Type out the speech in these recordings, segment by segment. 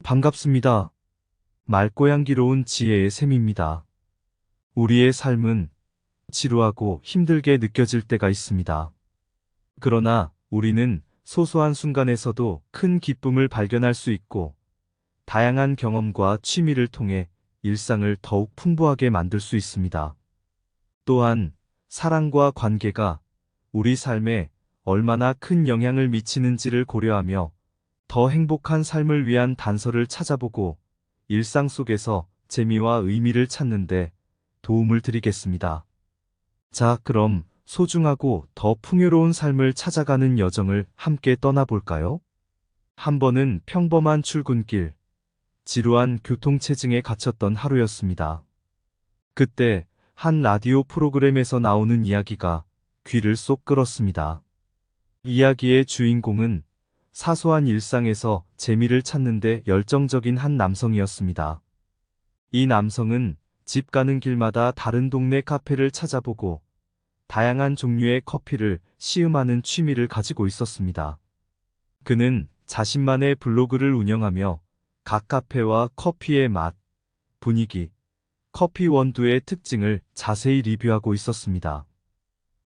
반갑습니다. 맑고 향기로운 지혜의 샘입니다. 우리의 삶은 지루하고 힘들게 느껴질 때가 있습니다. 그러나 우리는 소소한 순간에서도 큰 기쁨을 발견할 수 있고, 다양한 경험과 취미를 통해 일상을 더욱 풍부하게 만들 수 있습니다. 또한 사랑과 관계가 우리 삶에 얼마나 큰 영향을 미치는지를 고려하며 더 행복한 삶을 위한 단서를 찾아보고 일상 속에서 재미와 의미를 찾는데 도움을 드리겠습니다. 자, 그럼 소중하고 더 풍요로운 삶을 찾아가는 여정을 함께 떠나볼까요? 한 번은 평범한 출근길, 지루한 교통체증에 갇혔던 하루였습니다. 그때 한 라디오 프로그램에서 나오는 이야기가 귀를 쏙 끌었습니다. 이야기의 주인공은 사소한 일상에서 재미를 찾는데 열정적인 한 남성이었습니다. 이 남성은 집 가는 길마다 다른 동네 카페를 찾아보고 다양한 종류의 커피를 시음하는 취미를 가지고 있었습니다. 그는 자신만의 블로그를 운영하며 각 카페와 커피의 맛, 분위기, 커피 원두의 특징을 자세히 리뷰하고 있었습니다.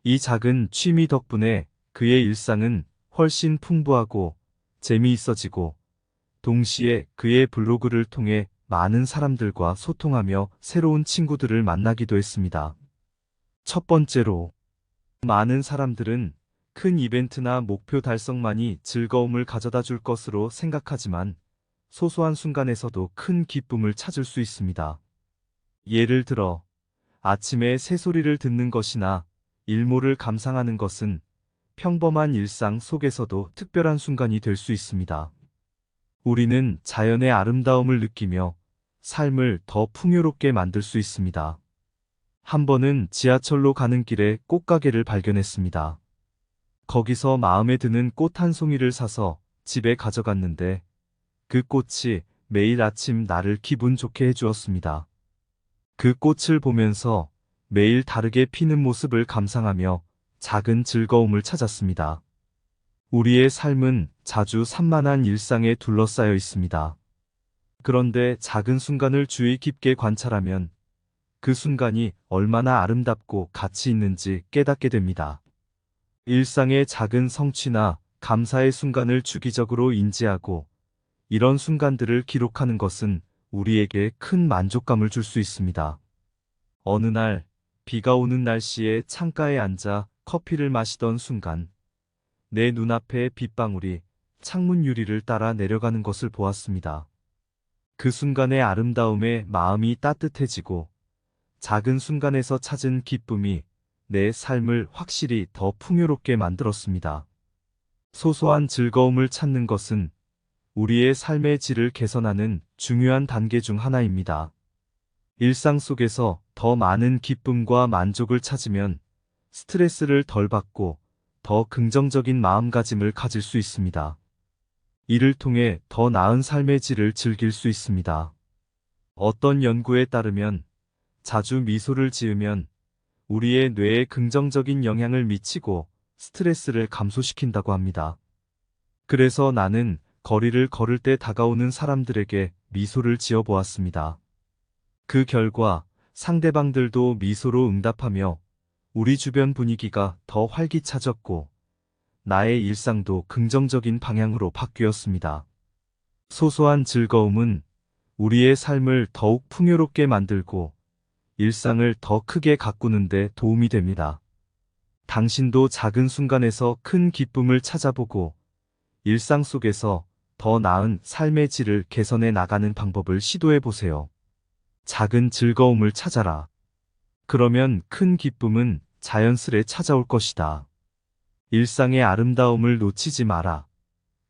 이 작은 취미 덕분에 그의 일상은 훨씬 풍부하고 재미있어지고, 동시에 그의 블로그를 통해 많은 사람들과 소통하며 새로운 친구들을 만나기도 했습니다. 첫 번째로, 많은 사람들은 큰 이벤트나 목표 달성만이 즐거움을 가져다 줄 것으로 생각하지만, 소소한 순간에서도 큰 기쁨을 찾을 수 있습니다. 예를 들어, 아침에 새소리를 듣는 것이나 일몰을 감상하는 것은 평범한 일상 속에서도 특별한 순간이 될 수 있습니다. 우리는 자연의 아름다움을 느끼며 삶을 더 풍요롭게 만들 수 있습니다. 한 번은 지하철로 가는 길에 꽃가게를 발견했습니다. 거기서 마음에 드는 꽃 한 송이를 사서 집에 가져갔는데, 그 꽃이 매일 아침 나를 기분 좋게 해주었습니다. 그 꽃을 보면서 매일 다르게 피는 모습을 감상하며 작은 즐거움을 찾았습니다. 우리의 삶은 자주 산만한 일상에 둘러싸여 있습니다. 그런데 작은 순간을 주의 깊게 관찰하면 그 순간이 얼마나 아름답고 가치 있는지 깨닫게 됩니다. 일상의 작은 성취나 감사의 순간을 주기적으로 인지하고, 이런 순간들을 기록하는 것은 우리에게 큰 만족감을 줄 수 있습니다. 어느 날, 비가 오는 날씨에 창가에 앉아 커피를 마시던 순간, 내 눈앞에 빗방울이 창문 유리를 따라 내려가는 것을 보았습니다. 그 순간의 아름다움에 마음이 따뜻해지고, 작은 순간에서 찾은 기쁨이 내 삶을 확실히 더 풍요롭게 만들었습니다. 소소한 즐거움을 찾는 것은 우리의 삶의 질을 개선하는 중요한 단계 중 하나입니다. 일상 속에서 더 많은 기쁨과 만족을 찾으면 스트레스를 덜 받고 더 긍정적인 마음가짐을 가질 수 있습니다. 이를 통해 더 나은 삶의 질을 즐길 수 있습니다. 어떤 연구에 따르면 자주 미소를 지으면 우리의 뇌에 긍정적인 영향을 미치고 스트레스를 감소시킨다고 합니다. 그래서 나는 거리를 걸을 때 다가오는 사람들에게 미소를 지어 보았습니다. 그 결과 상대방들도 미소로 응답하며 우리 주변 분위기가 더 활기차졌고, 나의 일상도 긍정적인 방향으로 바뀌었습니다. 소소한 즐거움은 우리의 삶을 더욱 풍요롭게 만들고 일상을 더 크게 가꾸는 데 도움이 됩니다. 당신도 작은 순간에서 큰 기쁨을 찾아보고 일상 속에서 더 나은 삶의 질을 개선해 나가는 방법을 시도해 보세요. 작은 즐거움을 찾아라. 그러면 큰 기쁨은 자연스레 찾아올 것이다. 일상의 아름다움을 놓치지 마라.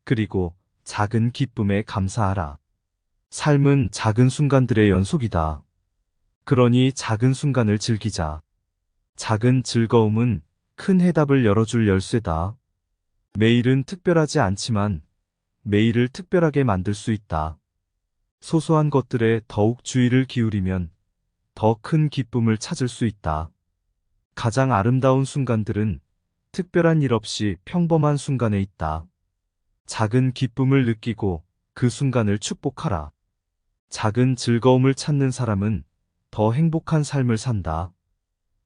그리고 작은 기쁨에 감사하라. 삶은 작은 순간들의 연속이다. 그러니 작은 순간을 즐기자. 작은 즐거움은 큰 해답을 열어줄 열쇠다. 매일은 특별하지 않지만 매일을 특별하게 만들 수 있다. 소소한 것들에 더욱 주의를 기울이면 더 큰 기쁨을 찾을 수 있다. 가장 아름다운 순간들은 특별한 일 없이 평범한 순간에 있다. 작은 기쁨을 느끼고 그 순간을 축복하라. 작은 즐거움을 찾는 사람은 더 행복한 삶을 산다.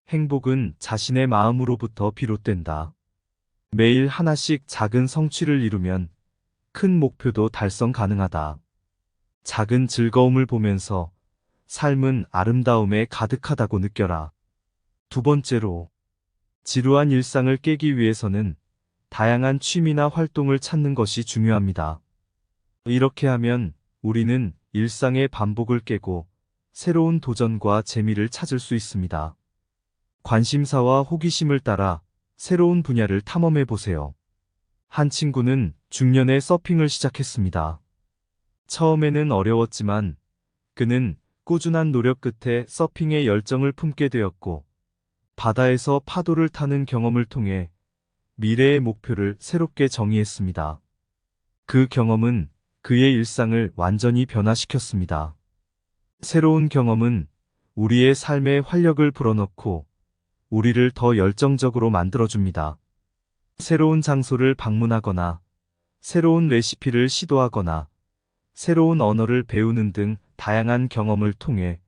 행복은 자신의 마음으로부터 비롯된다. 매일 하나씩 작은 성취를 이루면 큰 목표도 달성 가능하다. 작은 즐거움을 보면서 삶은 아름다움에 가득하다고 느껴라. 두 번째로, 지루한 일상을 깨기 위해서는 다양한 취미나 활동을 찾는 것이 중요합니다. 이렇게 하면 우리는 일상의 반복을 깨고 새로운 도전과 재미를 찾을 수 있습니다. 관심사와 호기심을 따라 새로운 분야를 탐험해 보세요. 한 친구는 중년에 서핑을 시작했습니다. 처음에는 어려웠지만 그는 꾸준한 노력 끝에 서핑에 열정을 품게 되었고, 바다에서 파도를 타는 경험을 통해 미래의 목표를 새롭게 정의했습니다. 그 경험은 그의 일상을 완전히 변화시켰습니다. 새로운 경험은 우리의 삶에 활력을 불어넣고 우리를 더 열정적으로 만들어줍니다. 새로운 장소를 방문하거나, 새로운 레시피를 시도하거나, 새로운 언어를 배우는 등 다양한 경험을 통해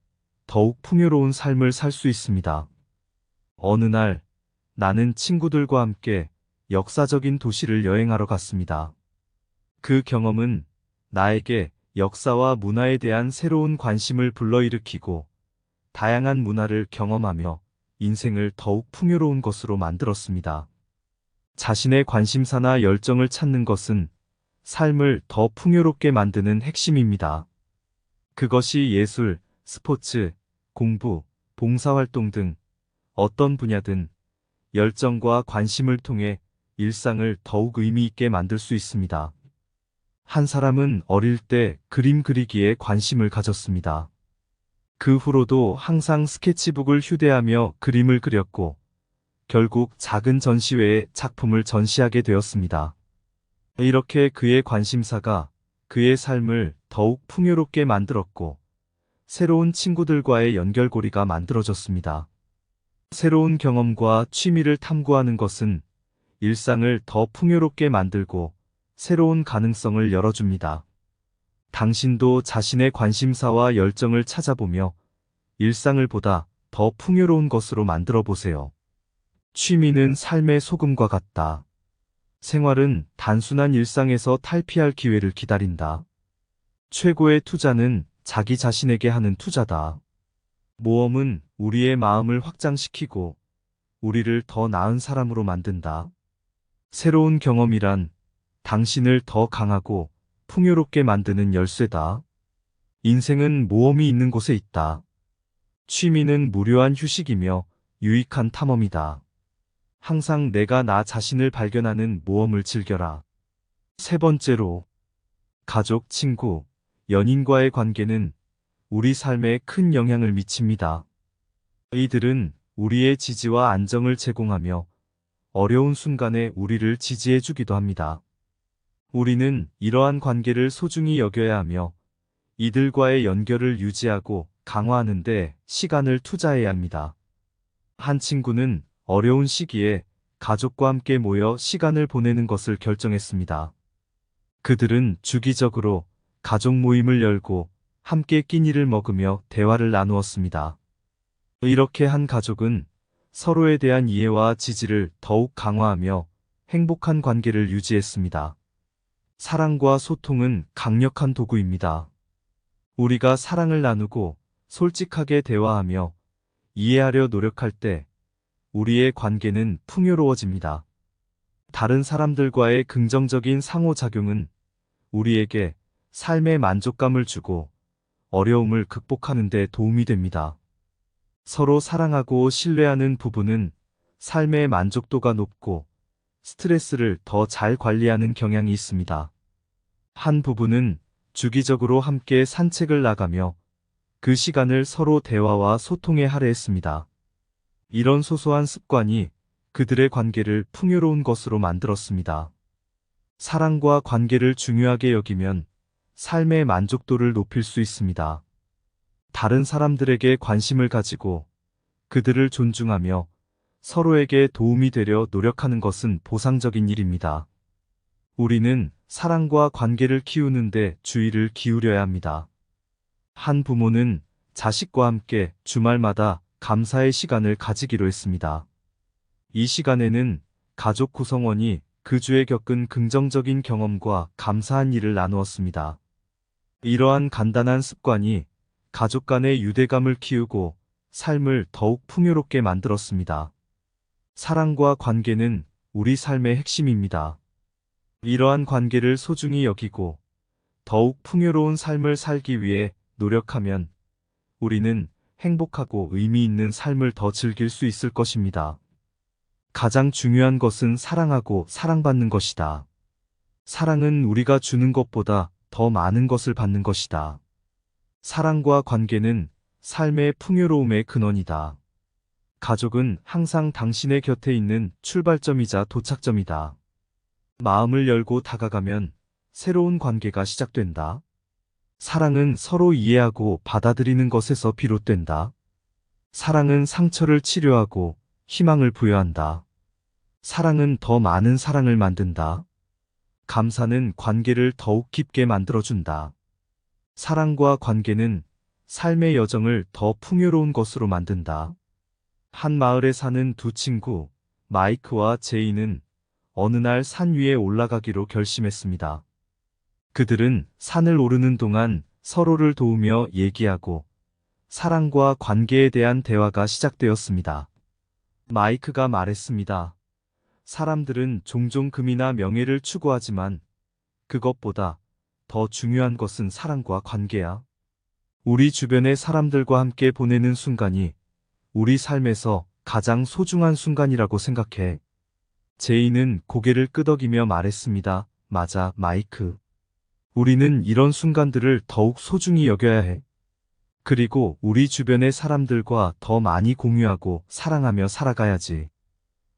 더욱 풍요로운 삶을 살 수 있습니다. 어느 날, 나는 친구들과 함께 역사적인 도시를 여행하러 갔습니다. 그 경험은 나에게 역사와 문화에 대한 새로운 관심을 불러일으키고, 다양한 문화를 경험하며 인생을 더욱 풍요로운 것으로 만들었습니다. 자신의 관심사나 열정을 찾는 것은 삶을 더 풍요롭게 만드는 핵심입니다. 그것이 예술, 스포츠, 공부, 봉사활동 등 어떤 분야든 열정과 관심을 통해 일상을 더욱 의미 있게 만들 수 있습니다. 한 사람은 어릴 때 그림 그리기에 관심을 가졌습니다. 그 후로도 항상 스케치북을 휴대하며 그림을 그렸고, 결국 작은 전시회에 작품을 전시하게 되었습니다. 이렇게 그의 관심사가 그의 삶을 더욱 풍요롭게 만들었고, 새로운 친구들과의 연결고리가 만들어졌습니다. 새로운 경험과 취미를 탐구하는 것은 일상을 더 풍요롭게 만들고 새로운 가능성을 열어줍니다. 당신도 자신의 관심사와 열정을 찾아보며 일상을 보다 더 풍요로운 것으로 만들어 보세요. 취미는 삶의 소금과 같다. 생활은 단순한 일상에서 탈피할 기회를 기다린다. 최고의 투자는 자기 자신에게 하는 투자다. 모험은 우리의 마음을 확장시키고 우리를 더 나은 사람으로 만든다. 새로운 경험이란 당신을 더 강하고 풍요롭게 만드는 열쇠다. 인생은 모험이 있는 곳에 있다. 취미는 무료한 휴식이며 유익한 탐험이다. 항상 내가 나 자신을 발견하는 모험을 즐겨라. 세 번째로, 가족, 친구, 연인과의 관계는 우리 삶에 큰 영향을 미칩니다. 이들은 우리의 지지와 안정을 제공하며 어려운 순간에 우리를 지지해주기도 합니다. 우리는 이러한 관계를 소중히 여겨야 하며 이들과의 연결을 유지하고 강화하는 데 시간을 투자해야 합니다. 한 친구는 어려운 시기에 가족과 함께 모여 시간을 보내는 것을 결정했습니다. 그들은 주기적으로 가족 모임을 열고 함께 끼니를 먹으며 대화를 나누었습니다. 이렇게 한 가족은 서로에 대한 이해와 지지를 더욱 강화하며 행복한 관계를 유지했습니다. 사랑과 소통은 강력한 도구입니다. 우리가 사랑을 나누고 솔직하게 대화하며 이해하려 노력할 때 우리의 관계는 풍요로워집니다. 다른 사람들과의 긍정적인 상호작용은 우리에게 삶의 만족감을 주고 어려움을 극복하는 데 도움이 됩니다. 서로 사랑하고 신뢰하는 부부는 삶의 만족도가 높고 스트레스를 더 잘 관리하는 경향이 있습니다. 한 부부는 주기적으로 함께 산책을 나가며 그 시간을 서로 대화와 소통에 할애했습니다. 이런 소소한 습관이 그들의 관계를 풍요로운 것으로 만들었습니다. 사랑과 관계를 중요하게 여기면 삶의 만족도를 높일 수 있습니다. 다른 사람들에게 관심을 가지고 그들을 존중하며 서로에게 도움이 되려 노력하는 것은 보상적인 일입니다. 우리는 사랑과 관계를 키우는데 주의를 기울여야 합니다. 한 부모는 자식과 함께 주말마다 감사의 시간을 가지기로 했습니다. 이 시간에는 가족 구성원이 그 주에 겪은 긍정적인 경험과 감사한 일을 나누었습니다. 이러한 간단한 습관이 가족 간의 유대감을 키우고 삶을 더욱 풍요롭게 만들었습니다. 사랑과 관계는 우리 삶의 핵심입니다. 이러한 관계를 소중히 여기고 더욱 풍요로운 삶을 살기 위해 노력하면 우리는 행복하고 의미 있는 삶을 더 즐길 수 있을 것입니다. 가장 중요한 것은 사랑하고 사랑받는 것이다. 사랑은 우리가 주는 것보다 더 많은 것을 받는 것이다. 사랑과 관계는 삶의 풍요로움의 근원이다. 가족은 항상 당신의 곁에 있는 출발점이자 도착점이다. 마음을 열고 다가가면 새로운 관계가 시작된다. 사랑은 서로 이해하고 받아들이는 것에서 비롯된다. 사랑은 상처를 치료하고 희망을 부여한다. 사랑은 더 많은 사랑을 만든다. 감사는 관계를 더욱 깊게 만들어준다. 사랑과 관계는 삶의 여정을 더 풍요로운 것으로 만든다. 한 마을에 사는 두 친구, 마이크와 제이는 어느 날 산 위에 올라가기로 결심했습니다. 그들은 산을 오르는 동안 서로를 도우며 얘기하고 사랑과 관계에 대한 대화가 시작되었습니다. 마이크가 말했습니다. 사람들은 종종 금이나 명예를 추구하지만 그것보다 더 중요한 것은 사랑과 관계야. 우리 주변의 사람들과 함께 보내는 순간이 우리 삶에서 가장 소중한 순간이라고 생각해. 제이는 고개를 끄덕이며 말했습니다. 맞아, 마이크. 우리는 이런 순간들을 더욱 소중히 여겨야 해. 그리고 우리 주변의 사람들과 더 많이 공유하고 사랑하며 살아가야지.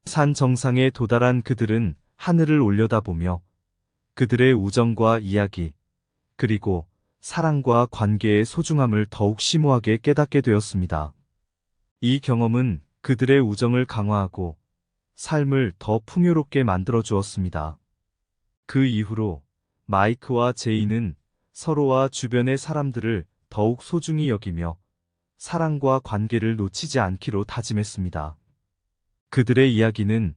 산 정상에 도달한 그들은 하늘을 올려다보며 그들의 우정과 이야기, 그리고 사랑과 관계의 소중함을 더욱 심오하게 깨닫게 되었습니다. 이 경험은 그들의 우정을 강화하고 삶을 더 풍요롭게 만들어 주었습니다. 그 이후로 마이크와 제이는 서로와 주변의 사람들을 더욱 소중히 여기며 사랑과 관계를 놓치지 않기로 다짐했습니다. 그들의 이야기는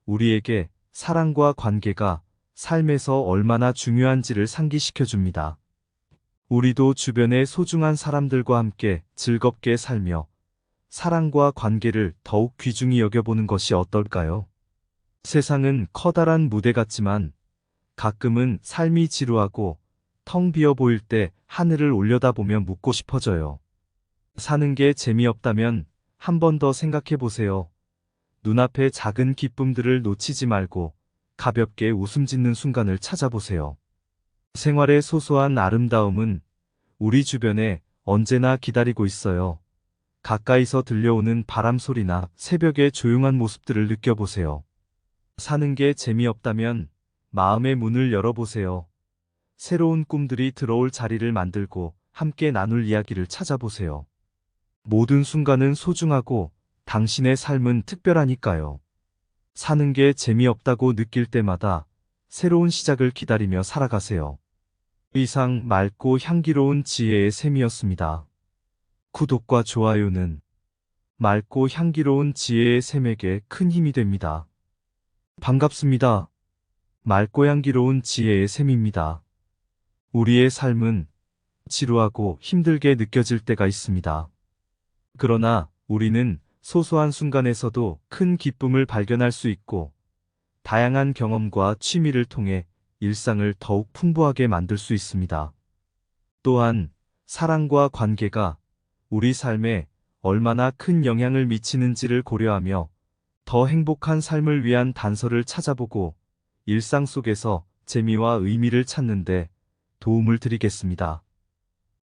우리에게 사랑과 관계가 삶에서 얼마나 중요한지를 상기시켜 줍니다. 우리도 주변의 소중한 사람들과 함께 즐겁게 살며 사랑과 관계를 더욱 귀중히 여겨보는 것이 어떨까요? 세상은 커다란 무대 같지만 가끔은 삶이 지루하고 텅 비어 보일 때 하늘을 올려다보며 묻고 싶어져요. 사는 게 재미없다면 한 번 더 생각해 보세요. 눈앞의 작은 기쁨들을 놓치지 말고 가볍게 웃음 짓는 순간을 찾아보세요. 생활의 소소한 아름다움은 우리 주변에 언제나 기다리고 있어요. 가까이서 들려오는 바람 소리나 새벽의 조용한 모습들을 느껴보세요. 사는 게 재미없다면 마음의 문을 열어보세요. 새로운 꿈들이 들어올 자리를 만들고 함께 나눌 이야기를 찾아보세요. 모든 순간은 소중하고 당신의 삶은 특별하니까요. 사는 게 재미없다고 느낄 때마다 새로운 시작을 기다리며 살아가세요. 이상 맑고 향기로운 지혜의 샘이었습니다. 구독과 좋아요는 맑고 향기로운 지혜의 샘에게 큰 힘이 됩니다. 반갑습니다. 맑고 향기로운 지혜의 샘입니다. 우리의 삶은 지루하고 힘들게 느껴질 때가 있습니다. 그러나 우리는 소소한 순간에서도 큰 기쁨을 발견할 수 있고 다양한 경험과 취미를 통해 일상을 더욱 풍부하게 만들 수 있습니다. 또한 사랑과 관계가 우리 삶에 얼마나 큰 영향을 미치는지를 고려하며 더 행복한 삶을 위한 단서를 찾아보고 일상 속에서 재미와 의미를 찾는데 도움을 드리겠습니다.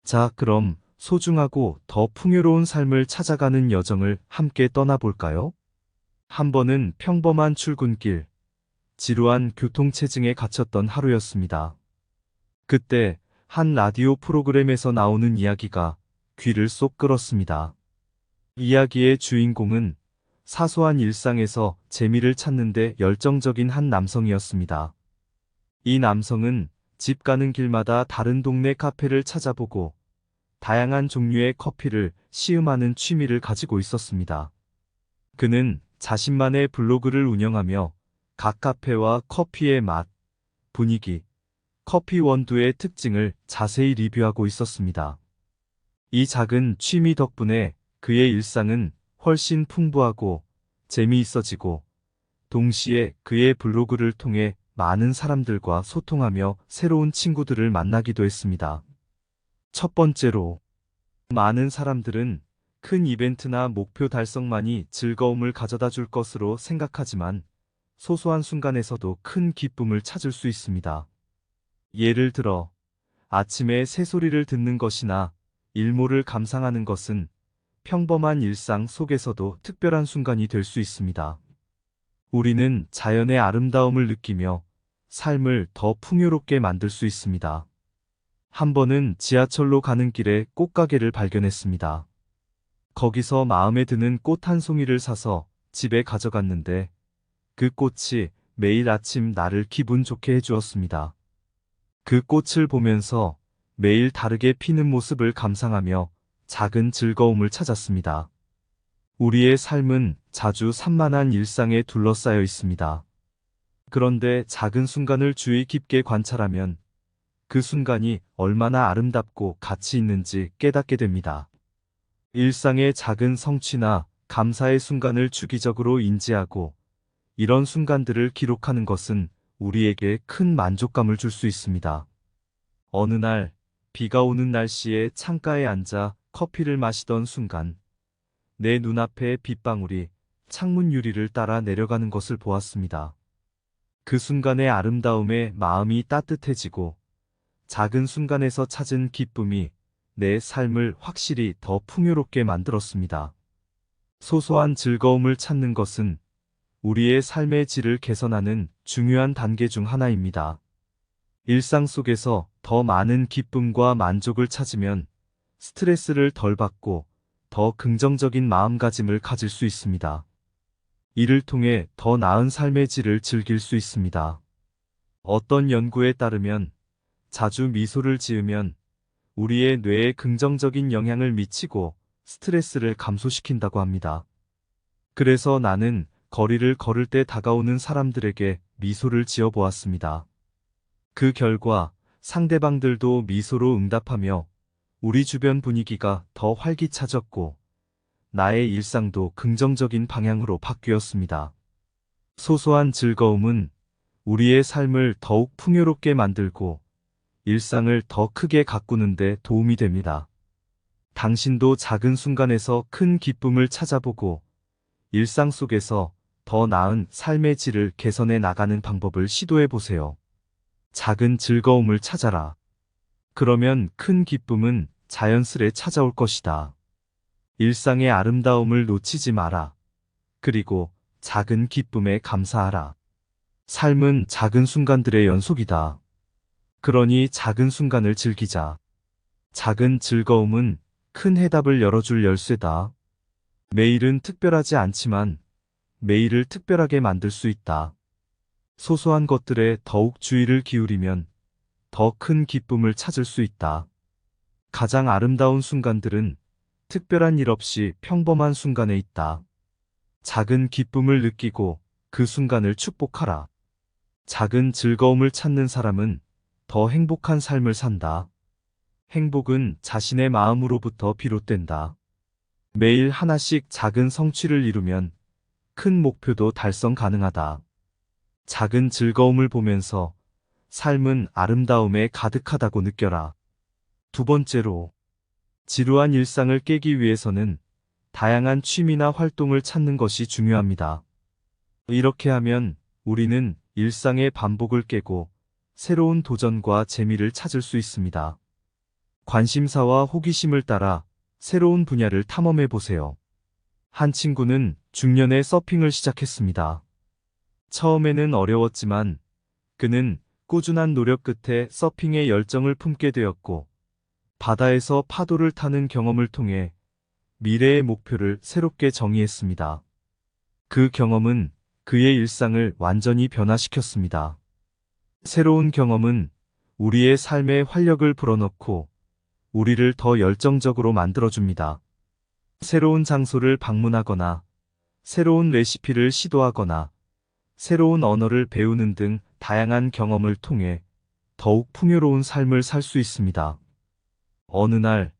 자, 그럼 소중하고 더 풍요로운 삶을 찾아가는 여정을 함께 떠나볼까요? 한 번은 평범한 출근길, 지루한 교통체증에 갇혔던 하루였습니다. 그때 한 라디오 프로그램에서 나오는 이야기가 귀를 쏙 끌었습니다. 이야기의 주인공은 사소한 일상에서 재미를 찾는데 열정적인 한 남성이었습니다. 이 남성은 집 가는 길마다 다른 동네 카페를 찾아보고 다양한 종류의 커피를 시음하는 취미를 가지고 있었습니다. 그는 자신만의 블로그를 운영하며 각 카페와 커피의 맛, 분위기, 커피 원두의 특징을 자세히 리뷰하고 있었습니다. 이 작은 취미 덕분에 그의 일상은 훨씬 풍부하고 재미있어지고, 동시에 그의 블로그를 통해 많은 사람들과 소통하며 새로운 친구들을 만나기도 했습니다. 첫 번째로, 많은 사람들은 큰 이벤트나 목표 달성만이 즐거움을 가져다 줄 것으로 생각하지만, 소소한 순간에서도 큰 기쁨을 찾을 수 있습니다. 예를 들어, 아침에 새소리를 듣는 것이나 일몰을 감상하는 것은 평범한 일상 속에서도 특별한 순간이 될 수 있습니다. 우리는 자연의 아름다움을 느끼며 삶을 더 풍요롭게 만들 수 있습니다. 한 번은 지하철로 가는 길에 꽃가게를 발견했습니다. 거기서 마음에 드는 꽃 한 송이를 사서 집에 가져갔는데, 그 꽃이 매일 아침 나를 기분 좋게 해주었습니다. 그 꽃을 보면서 매일 다르게 피는 모습을 감상하며 작은 즐거움을 찾았습니다. 우리의 삶은 자주 산만한 일상에 둘러싸여 있습니다. 그런데 작은 순간을 주의 깊게 관찰하면 그 순간이 얼마나 아름답고 가치 있는지 깨닫게 됩니다. 일상의 작은 성취나 감사의 순간을 주기적으로 인지하고, 이런 순간들을 기록하는 것은 우리에게 큰 만족감을 줄 수 있습니다. 어느 날, 비가 오는 날씨에 창가에 앉아 커피를 마시던 순간, 내 눈앞에 빗방울이 창문 유리를 따라 내려가는 것을 보았습니다. 그 순간의 아름다움에 마음이 따뜻해지고, 작은 순간에서 찾은 기쁨이 내 삶을 확실히 더 풍요롭게 만들었습니다. 소소한 즐거움을 찾는 것은 우리의 삶의 질을 개선하는 중요한 단계 중 하나입니다. 일상 속에서 더 많은 기쁨과 만족을 찾으면 스트레스를 덜 받고 더 긍정적인 마음가짐을 가질 수 있습니다. 이를 통해 더 나은 삶의 질을 즐길 수 있습니다. 어떤 연구에 따르면 자주 미소를 지으면 우리의 뇌에 긍정적인 영향을 미치고 스트레스를 감소시킨다고 합니다. 그래서 나는 거리를 걸을 때 다가오는 사람들에게 미소를 지어 보았습니다. 그 결과 상대방들도 미소로 응답하며 우리 주변 분위기가 더 활기차졌고, 나의 일상도 긍정적인 방향으로 바뀌었습니다. 소소한 즐거움은 우리의 삶을 더욱 풍요롭게 만들고 일상을 더 크게 가꾸는 데 도움이 됩니다. 당신도 작은 순간에서 큰 기쁨을 찾아보고 일상 속에서 더 나은 삶의 질을 개선해 나가는 방법을 시도해 보세요. 작은 즐거움을 찾아라. 그러면 큰 기쁨은 자연스레 찾아올 것이다. 일상의 아름다움을 놓치지 마라. 그리고 작은 기쁨에 감사하라. 삶은 작은 순간들의 연속이다. 그러니 작은 순간을 즐기자. 작은 즐거움은 큰 해답을 열어줄 열쇠다. 매일은 특별하지 않지만 매일을 특별하게 만들 수 있다. 소소한 것들에 더욱 주의를 기울이면 더 큰 기쁨을 찾을 수 있다. 가장 아름다운 순간들은 특별한 일 없이 평범한 순간에 있다. 작은 기쁨을 느끼고 그 순간을 축복하라. 작은 즐거움을 찾는 사람은 더 행복한 삶을 산다. 행복은 자신의 마음으로부터 비롯된다. 매일 하나씩 작은 성취를 이루면 큰 목표도 달성 가능하다. 작은 즐거움을 보면서 삶은 아름다움에 가득하다고 느껴라. 두 번째로, 지루한 일상을 깨기 위해서는 다양한 취미나 활동을 찾는 것이 중요합니다. 이렇게 하면 우리는 일상의 반복을 깨고 새로운 도전과 재미를 찾을 수 있습니다. 관심사와 호기심을 따라 새로운 분야를 탐험해 보세요. 한 친구는 중년에 서핑을 시작했습니다. 처음에는 어려웠지만 그는 꾸준한 노력 끝에 서핑에 열정을 품게 되었고, 바다에서 파도를 타는 경험을 통해 미래의 목표를 새롭게 정의했습니다. 그 경험은 그의 일상을 완전히 변화시켰습니다. 새로운 경험은 우리의 삶에 활력을 불어넣고 우리를 더 열정적으로 만들어줍니다. 새로운 장소를 방문하거나 새로운 레시피를 시도하거나 새로운 언어를 배우는 등 다양한 경험을 통해 더욱 풍요로운 삶을 살 수 있습니다. 어느 날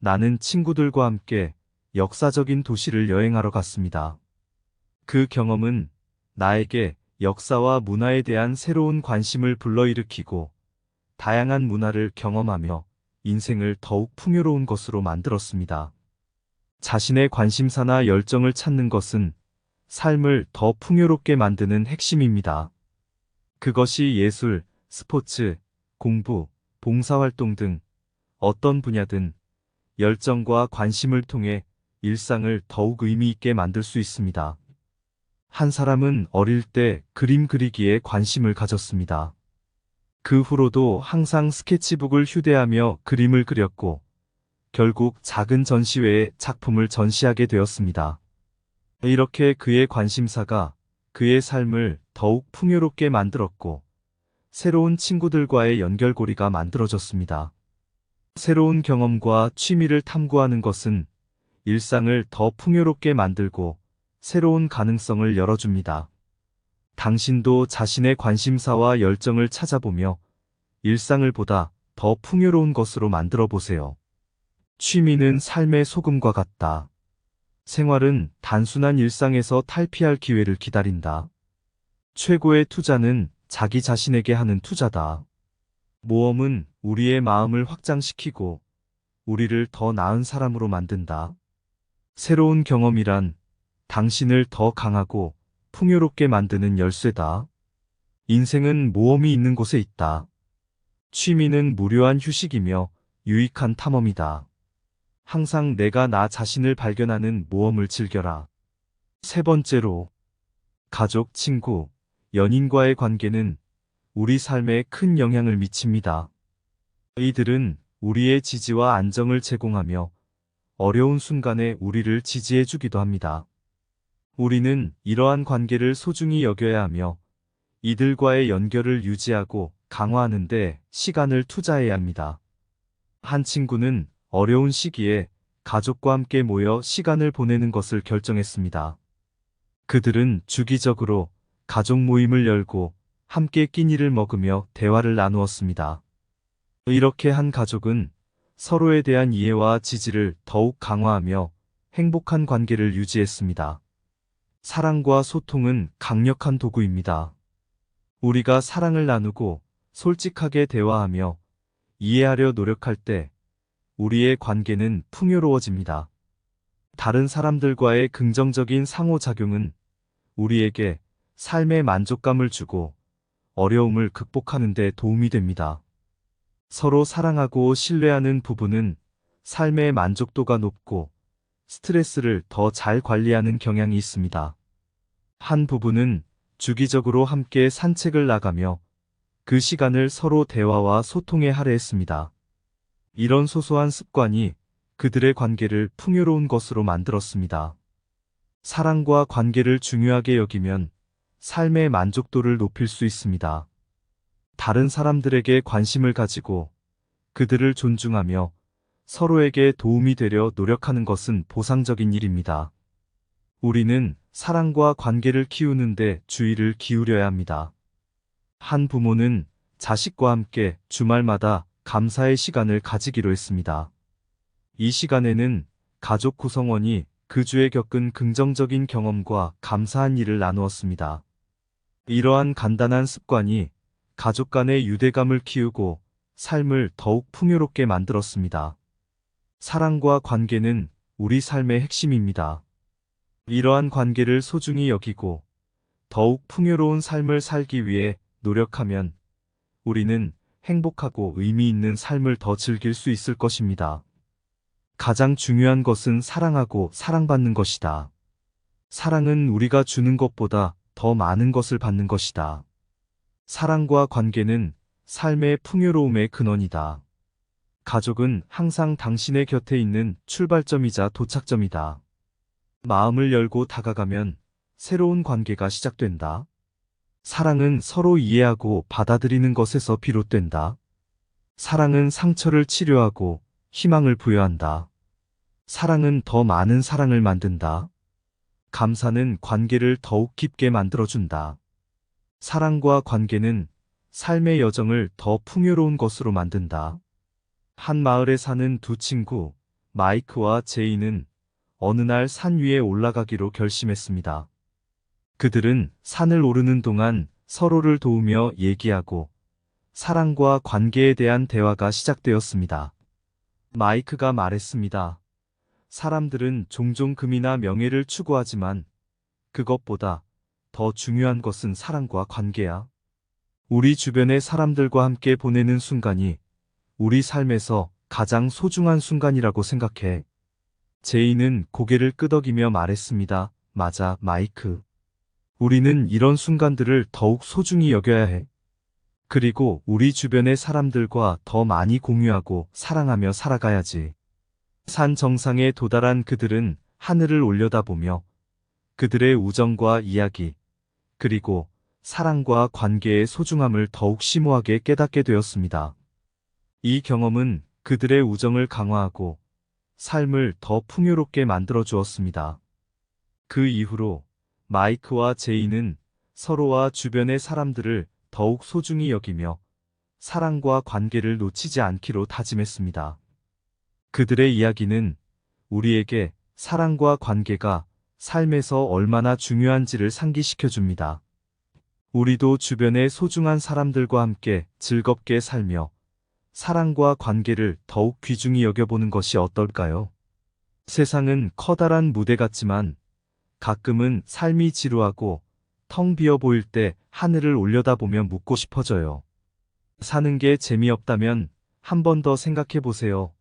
나는 친구들과 함께 역사적인 도시를 여행하러 갔습니다. 그 경험은 나에게 역사와 문화에 대한 새로운 관심을 불러일으키고 다양한 문화를 경험하며 인생을 더욱 풍요로운 것으로 만들었습니다. 자신의 관심사나 열정을 찾는 것은 삶을 더 풍요롭게 만드는 핵심입니다. 그것이 예술, 스포츠, 공부, 봉사활동 등 어떤 분야든 열정과 관심을 통해 일상을 더욱 의미 있게 만들 수 있습니다. 한 사람은 어릴 때 그림 그리기에 관심을 가졌습니다. 그 후로도 항상 스케치북을 휴대하며 그림을 그렸고 결국 작은 전시회에 작품을 전시하게 되었습니다. 이렇게 그의 관심사가 그의 삶을 더욱 풍요롭게 만들었고 새로운 친구들과의 연결고리가 만들어졌습니다. 새로운 경험과 취미를 탐구하는 것은 일상을 더 풍요롭게 만들고 새로운 가능성을 열어줍니다. 당신도 자신의 관심사와 열정을 찾아보며 일상을 보다 더 풍요로운 것으로 만들어 보세요. 취미는 삶의 소금과 같다. 생활은 단순한 일상에서 탈피할 기회를 기다린다. 최고의 투자는 자기 자신에게 하는 투자다. 모험은 우리의 마음을 확장시키고 우리를 더 나은 사람으로 만든다. 새로운 경험이란 당신을 더 강하고 풍요롭게 만드는 열쇠다. 인생은 모험이 있는 곳에 있다. 취미는 무료한 휴식이며 유익한 탐험이다. 항상 내가 나 자신을 발견하는 모험을 즐겨라. 세 번째로, 가족, 친구, 연인과의 관계는 우리 삶에 큰 영향을 미칩니다. 이들은 우리의 지지와 안정을 제공하며 어려운 순간에 우리를 지지해 주기도 합니다. 우리는 이러한 관계를 소중히 여겨야 하며 이들과의 연결을 유지하고 강화하는 데 시간을 투자해야 합니다. 한 친구는 어려운 시기에 가족과 함께 모여 시간을 보내는 것을 결정했습니다. 그들은 주기적으로 가족 모임을 열고 함께 끼니를 먹으며 대화를 나누었습니다. 이렇게 한 가족은 서로에 대한 이해와 지지를 더욱 강화하며 행복한 관계를 유지했습니다. 사랑과 소통은 강력한 도구입니다. 우리가 사랑을 나누고 솔직하게 대화하며 이해하려 노력할 때 우리의 관계는 풍요로워집니다. 다른 사람들과의 긍정적인 상호작용은 우리에게 삶의 만족감을 주고 어려움을 극복하는 데 도움이 됩니다. 서로 사랑하고 신뢰하는 부부는 삶의 만족도가 높고 스트레스를 더 잘 관리하는 경향이 있습니다. 한 부부는 주기적으로 함께 산책을 나가며 그 시간을 서로 대화와 소통에 할애했습니다. 이런 소소한 습관이 그들의 관계를 풍요로운 것으로 만들었습니다. 사랑과 관계를 중요하게 여기면 삶의 만족도를 높일 수 있습니다. 다른 사람들에게 관심을 가지고 그들을 존중하며 서로에게 도움이 되려 노력하는 것은 보상적인 일입니다. 우리는 사랑과 관계를 키우는데 주의를 기울여야 합니다. 한 부모는 자식과 함께 주말마다 감사의 시간을 가지기로 했습니다. 이 시간에는 가족 구성원이 그 주에 겪은 긍정적인 경험과 감사한 일을 나누었습니다. 이러한 간단한 습관이 가족 간의 유대감을 키우고 삶을 더욱 풍요롭게 만들었습니다. 사랑과 관계는 우리 삶의 핵심입니다. 이러한 관계를 소중히 여기고 더욱 풍요로운 삶을 살기 위해 노력하면 우리는 행복하고 의미 있는 삶을 더 즐길 수 있을 것입니다. 가장 중요한 것은 사랑하고 사랑받는 것이다. 사랑은 우리가 주는 것보다 더 많은 것을 받는 것이다. 사랑과 관계는 삶의 풍요로움의 근원이다. 가족은 항상 당신의 곁에 있는 출발점이자 도착점이다. 마음을 열고 다가가면 새로운 관계가 시작된다. 사랑은 서로 이해하고 받아들이는 것에서 비롯된다. 사랑은 상처를 치료하고 희망을 부여한다. 사랑은 더 많은 사랑을 만든다. 감사는 관계를 더욱 깊게 만들어준다. 사랑과 관계는 삶의 여정을 더 풍요로운 것으로 만든다. 한 마을에 사는 두 친구, 마이크와 제이는 어느 날 산 위에 올라가기로 결심했습니다. 그들은 산을 오르는 동안 서로를 도우며 얘기하고 사랑과 관계에 대한 대화가 시작되었습니다. 마이크가 말했습니다. 사람들은 종종 금이나 명예를 추구하지만 그것보다 더 중요한 것은 사랑과 관계야. 우리 주변의 사람들과 함께 보내는 순간이 우리 삶에서 가장 소중한 순간이라고 생각해. 제이는 고개를 끄덕이며 말했습니다. 맞아, 마이크. 우리는 이런 순간들을 더욱 소중히 여겨야 해. 그리고 우리 주변의 사람들과 더 많이 공유하고 사랑하며 살아가야지. 산 정상에 도달한 그들은 하늘을 올려다보며 그들의 우정과 이야기, 그리고 사랑과 관계의 소중함을 더욱 심오하게 깨닫게 되었습니다. 이 경험은 그들의 우정을 강화하고 삶을 더 풍요롭게 만들어 주었습니다. 그 이후로 마이크와 제이는 서로와 주변의 사람들을 더욱 소중히 여기며 사랑과 관계를 놓치지 않기로 다짐했습니다. 그들의 이야기는 우리에게 사랑과 관계가 삶에서 얼마나 중요한지를 상기시켜 줍니다. 우리도 주변의 소중한 사람들과 함께 즐겁게 살며 사랑과 관계를 더욱 귀중히 여겨보는 것이 어떨까요? 세상은 커다란 무대 같지만 가끔은 삶이 지루하고 텅 비어 보일 때 하늘을 올려다보며 묻고 싶어져요. 사는 게 재미없다면 한 번 더 생각해 보세요.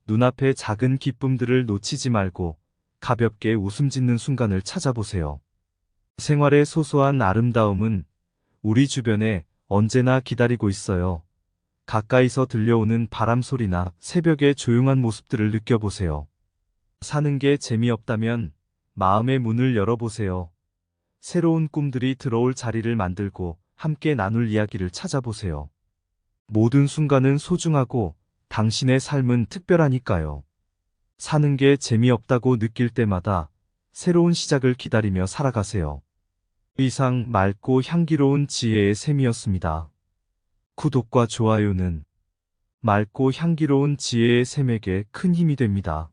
눈앞의 작은 기쁨들을 놓치지 말고 가볍게 웃음 짓는 순간을 찾아보세요. 생활의 소소한 아름다움은 우리 주변에 언제나 기다리고 있어요. 가까이서 들려오는 바람 소리나 새벽의 조용한 모습들을 느껴보세요. 사는 게 재미없다면 마음의 문을 열어보세요. 새로운 꿈들이 들어올 자리를 만들고 함께 나눌 이야기를 찾아보세요. 모든 순간은 소중하고 당신의 삶은 특별하니까요. 사는 게 재미없다고 느낄 때마다 새로운 시작을 기다리며 살아가세요. 이상 맑고 향기로운 지혜의 샘이었습니다. 구독과 좋아요는 맑고 향기로운 지혜의 샘에게 큰 힘이 됩니다.